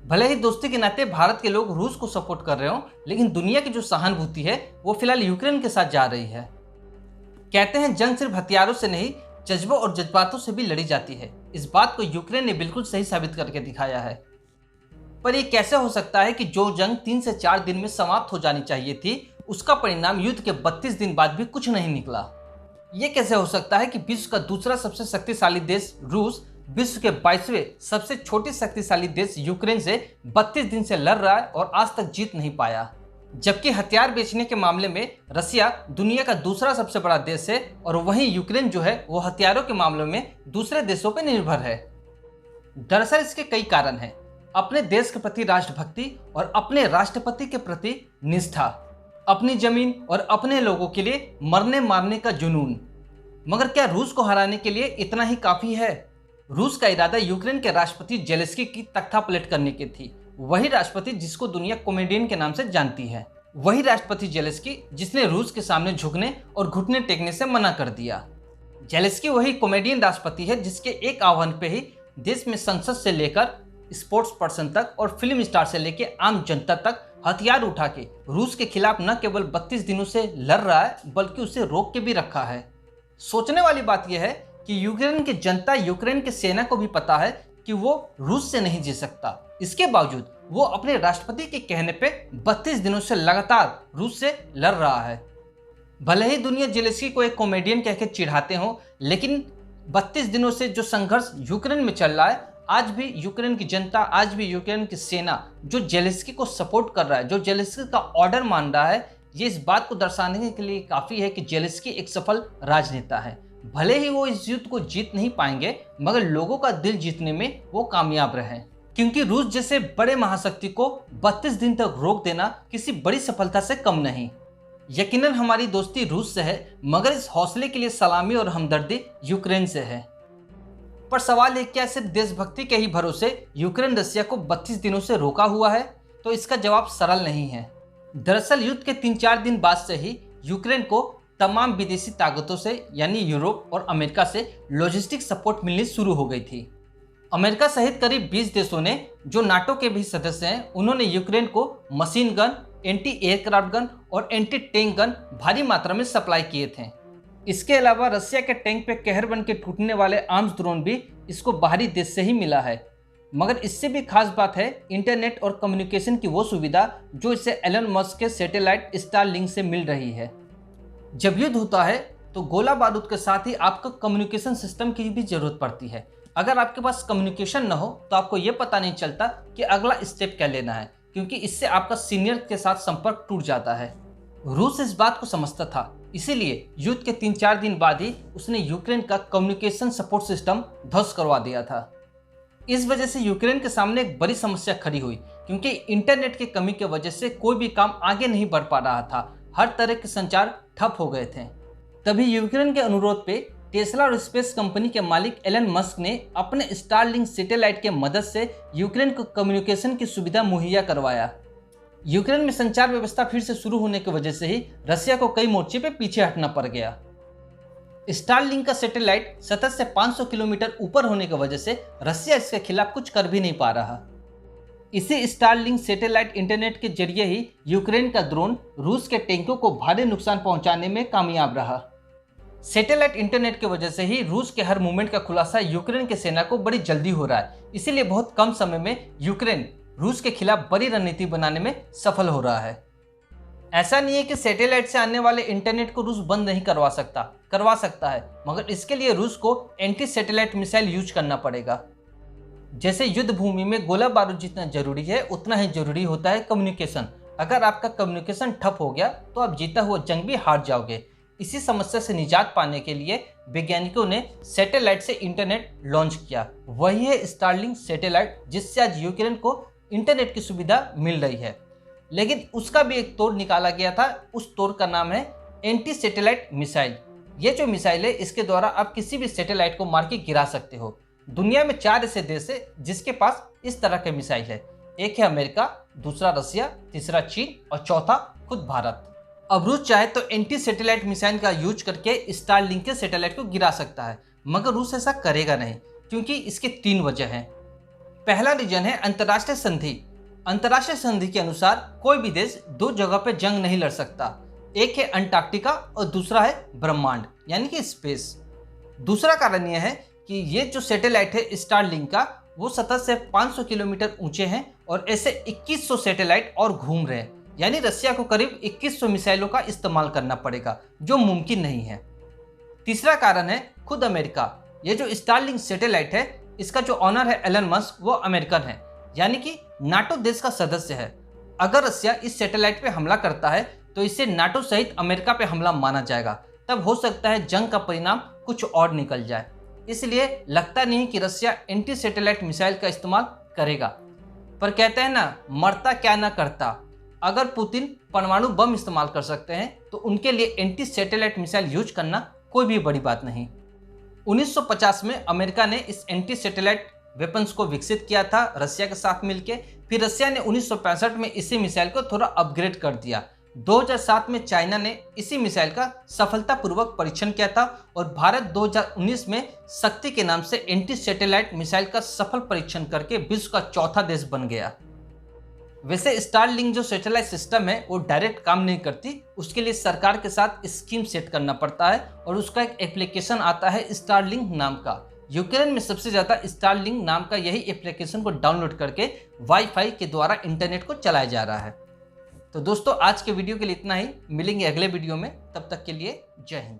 भले ही दोस्ती के नाते भारत के लोग रूस को सपोर्ट कर रहे हो, लेकिन दुनिया की जो सहानुभूति है वो फिलहाल यूक्रेन के साथ जा रही है। कहते हैं जंग सिर्फ हथियारों से नहीं, जज्बों और जज्बातों से भी लड़ी जाती है। इस बात को यूक्रेन ने बिल्कुल सही साबित करके दिखाया है। पर यह कैसे हो सकता है कि जो जंग 3 से 4 दिन में समाप्त हो जानी चाहिए थी, उसका परिणाम युद्ध के 32 दिन बाद भी कुछ नहीं निकला। ये कैसे हो सकता है कि विश्व का दूसरा सबसे शक्तिशाली देश रूस विश्व के 22वें सबसे छोटे शक्तिशाली देश यूक्रेन से 32 दिन से लड़ रहा है और आज तक जीत नहीं पाया। जबकि हथियार बेचने के मामले में रसिया दुनिया का दूसरा सबसे बड़ा देश है और वहीं यूक्रेन जो है वो हथियारों के मामलों में दूसरे देशों पर निर्भर है। दरअसल इसके कई कारण हैं। अपने देश के प्रति राष्ट्रभक्ति और अपने राष्ट्रपति के प्रति निष्ठा, अपनी जमीन और अपने लोगों के लिए मरने मारने का जुनून। मगर क्या रूस को हराने के लिए इतना ही काफी है? रूस का इरादा यूक्रेन के राष्ट्रपति जेलेंस्की की तख्तापलट करने की थी। वही राष्ट्रपति जिसको दुनिया कॉमेडियन के नाम से जानती है। वही राष्ट्रपति जेलेंस्की जिसने रूस के सामने झुकने और घुटने टेकने से मना कर दिया। जेलेंस्की वही कॉमेडियन राष्ट्रपति है जिसके एक आह्वान पे ही देश में संसद से लेकर स्पोर्ट्स पर्सन तक और फिल्म स्टार से लेकर आम जनता तक हथियार उठा के रूस के खिलाफ न केवल 32 दिनों से लड़ रहा है बल्कि उसे रोक के भी रखा है। सोचने वाली बात यह है कि यूक्रेन की जनता, यूक्रेन की सेना को भी पता है कि वो रूस से नहीं जी सकता। इसके बावजूद वो अपने राष्ट्रपति के कहने पे 32 दिनों से लगातार रूस से लड़ रहा है। भले ही दुनिया जेलेंस्की को एक कॉमेडियन कह के चिढ़ाते हो, लेकिन 32 दिनों से जो संघर्ष यूक्रेन में चल रहा है, आज भी यूक्रेन की जनता, आज भी यूक्रेन की सेना जो जेलेंस्की को सपोर्ट कर रहा है, जो जेलेंस्की का ऑर्डर मान रहा है, ये इस बात को दर्शाने के लिए काफ़ी है कि जेलेंस्की एक सफल राजनेता है। भले ही वो इस युद्ध को जीत नहीं पाएंगे, मगर लोगों का दिल जीतने में वो कामयाब रहे। क्योंकि रूस जैसे बड़े महाशक्ति को 32 दिन तक रोक देना किसी बड़ी सफलता से कम नहीं। यकीनन हमारी दोस्ती रूस से है, मगर इस हौसले के लिए सलामी और हमदर्दी यूक्रेन से है। पर सवाल है, क्या सिर्फ देशभक्ति के ही भरोसे यूक्रेन रसिया को 32 दिनों से रोका हुआ है? तो इसका जवाब सरल नहीं है। दरअसल युद्ध के 3-4 दिन बाद से ही यूक्रेन को तमाम विदेशी ताकतों से यानी यूरोप और अमेरिका से लॉजिस्टिक सपोर्ट मिलनी शुरू हो गई थी। अमेरिका सहित करीब 20 देशों ने, जो नाटो के भी सदस्य हैं, उन्होंने यूक्रेन को machine gun, anti aircraft gun और एंटी टैंक गन भारी मात्रा में सप्लाई किए थे। इसके अलावा रसिया के टैंक पे कहर बन के टूटने वाले आर्म्स ड्रोन भी इसको बाहरी देश से ही मिला है। मगर इससे भी खास बात है इंटरनेट और कम्युनिकेशन की वो सुविधा जो इसे एलन मस्क के सैटेलाइट स्टारलिंक से मिल रही है। जब युद्ध होता है तो गोला बारूद के साथ ही आपको कम्युनिकेशन सिस्टम की भी जरूरत पड़ती है। अगर आपके पास कम्युनिकेशन न हो तो आपको ये पता नहीं चलता कि अगला स्टेप क्या लेना है, क्योंकि इससे आपका सीनियर के साथ संपर्क टूट जाता है। रूस इस बात को समझता था, इसीलिए युद्ध के 3-4 दिन बाद ही उसने यूक्रेन का कम्युनिकेशन सपोर्ट सिस्टम ध्वस्त करवा दिया था। इस वजह से यूक्रेन के सामने एक बड़ी समस्या खड़ी हुई, क्योंकि इंटरनेट की कमी की वजह से कोई भी काम आगे नहीं बढ़ पा रहा था। हर तरह के संचार ठप हो गए थे। तभी यूक्रेन के अनुरोध पे टेस्ला और स्पेस कंपनी के मालिक एलन मस्क ने अपने स्टारलिंक सैटेलाइट के मदद से यूक्रेन को कम्युनिकेशन की सुविधा मुहैया करवाया। यूक्रेन में संचार व्यवस्था फिर से शुरू होने की वजह से ही रसिया को कई मोर्चे पे पीछे हटना पड़ गया। स्टारलिंक का सैटेलाइट सतह से 500 किलोमीटर ऊपर होने की वजह से रसिया इसके खिलाफ कुछ कर भी नहीं पा रहा। इसी स्टारलिंक सैटेलाइट इंटरनेट के जरिए ही यूक्रेन का ड्रोन रूस के टैंकों को भारी नुकसान पहुंचाने में कामयाब रहा। सैटेलाइट इंटरनेट की वजह से ही रूस के हर मूवमेंट का खुलासा यूक्रेन की सेना को बड़ी जल्दी हो रहा है। इसीलिए बहुत कम समय में यूक्रेन रूस के खिलाफ बड़ी रणनीति बनाने में सफल हो रहा है। ऐसा नहीं है कि सैटेलाइट से आने वाले इंटरनेट को रूस बंद नहीं करवा सकता है, मगर इसके लिए रूस को एंटी सैटेलाइट मिसाइल यूज करना पड़ेगा। जैसे युद्ध भूमि में गोला बारूद जितना जरूरी है, उतना ही जरूरी होता है कम्युनिकेशन। अगर आपका कम्युनिकेशन ठप हो गया तो आप जीता हुआ जंग भी हार जाओगे। इसी समस्या से निजात पाने के लिए वैज्ञानिकों ने सैटेलाइट से इंटरनेट लॉन्च किया। वही है स्टारलिंक सैटेलाइट, जिससे आज यूक्रेन को इंटरनेट की सुविधा मिल रही है। लेकिन उसका भी एक तोड़ निकाला गया था। उस तोड़ का नाम है एंटी सैटेलाइट मिसाइल। ये जो मिसाइल है, इसके द्वारा आप किसी भी सैटेलाइट को मार के गिरा सकते हो। दुनिया में 4 ऐसे देश है जिसके पास इस तरह के मिसाइल है। एक है अमेरिका, दूसरा रसिया, तीसरा चीन और चौथा खुद भारत। अब रूस चाहे तो एंटी सैटेलाइट मिसाइल का यूज करके स्टारलिंक के सैटेलाइट को गिरा सकता है, मगर रूस ऐसा करेगा नहीं, क्योंकि इसके 3 वजह हैं। पहला रीजन है अंतर्राष्ट्रीय संधि। अंतर्राष्ट्रीय संधि के अनुसार कोई भी देश दो जगह पे जंग नहीं लड़ सकता। एक है अंटार्कटिका और दूसरा है ब्रह्मांड यानी कि स्पेस। दूसरा कारण यह है कि ये जो सैटेलाइट है स्टारलिंक का, वो सतह से 500 किलोमीटर ऊंचे हैं और ऐसे 2100 सैटेलाइट और घूम रहे हैं, यानी रसिया को करीब 2100 मिसाइलों का इस्तेमाल करना पड़ेगा, जो मुमकिन नहीं है। तीसरा कारण है खुद अमेरिका। ये जो स्टारलिंक सैटेलाइट है, इसका जो ऑनर है एलन मस्क, वो अमेरिकन है, यानी कि नाटो देश का सदस्य है। अगर रसिया इस सैटेलाइट पे हमला करता है तो इसे नाटो सहित अमेरिका पे हमला माना जाएगा। तब हो सकता है जंग का परिणाम कुछ और निकल जाए। इसलिए लगता नहीं कि रसिया एंटी सैटेलाइट मिसाइल का इस्तेमाल करेगा। पर कहते हैं ना, मरता क्या ना करता। अगर पुतिन परमाणु बम इस्तेमाल कर सकते हैं तो उनके लिए एंटी सैटेलाइट मिसाइल यूज करना कोई भी बड़ी बात नहीं। 1950 में अमेरिका ने इस एंटी सैटेलाइट वेपन्स को विकसित किया था रसिया के साथ मिलकर। फिर रसिया ने 1965 में इसी मिसाइल को थोड़ा अपग्रेड कर दिया। 2007 में चाइना ने इसी मिसाइल का सफलतापूर्वक परीक्षण किया था और भारत 2019 में शक्ति के नाम से एंटी सैटेलाइट मिसाइल का सफल परीक्षण करके विश्व का चौथा देश बन गया। वैसे स्टारलिंक जो सैटेलाइट सिस्टम है वो डायरेक्ट काम नहीं करती, उसके लिए सरकार के साथ स्कीम सेट करना पड़ता है और उसका एक एप्लीकेशन आता है स्टारलिंक नाम का। यूक्रेन में सबसे ज़्यादा स्टारलिंक नाम का यही एप्लीकेशन को डाउनलोड करके वाईफाई के द्वारा इंटरनेट को चलाया जा रहा है। तो दोस्तों, आज के वीडियो के लिए इतना ही। मिलेंगे अगले वीडियो में, तब तक के लिए जय हिंद।